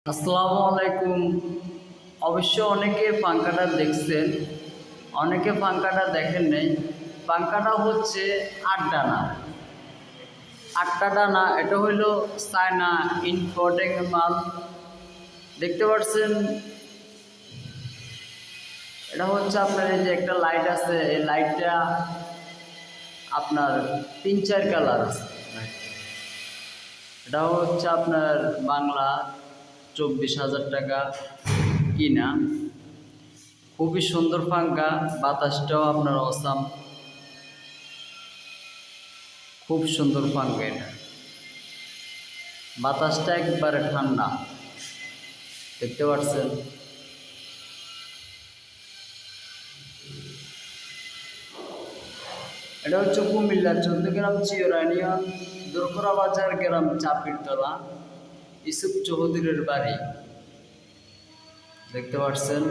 আসসালামু আলাইকুম। অবশ্য অনেকে পাঙ্খাটা দেখছেন, অনেকে পাঙ্খাটা দেখেন নাই। পাঙ্খাটা হচ্ছে আটটা ডানা। এটা হইল চায়না ইম্পোর্টেড মাল। দেখতে পাচ্ছেন, এটা হচ্ছে আপনার এই যে একটা লাইট আছে, এই লাইটটা আপনার 3-4 কালার আছে। এটা হচ্ছে আপনার বাংলা 24,000 টাকা কিনা। খুবই সুন্দর পাঙ্খা, বাতাসটাও আপনার অসাম, খুব সুন্দর পাঙ্খা। এটা বাতাসটা একবারে ঠান্ডা, দেখতে পাচ্ছেন। এটা হচ্ছে কুমিল্লা 14 গ্রাম চিওরানিয়ন দোরকরা বাজার গ্রাম চাপিরতলা, ইসুফ চৌধুরীর বাড়ি। দেখতে পাচ্ছেন।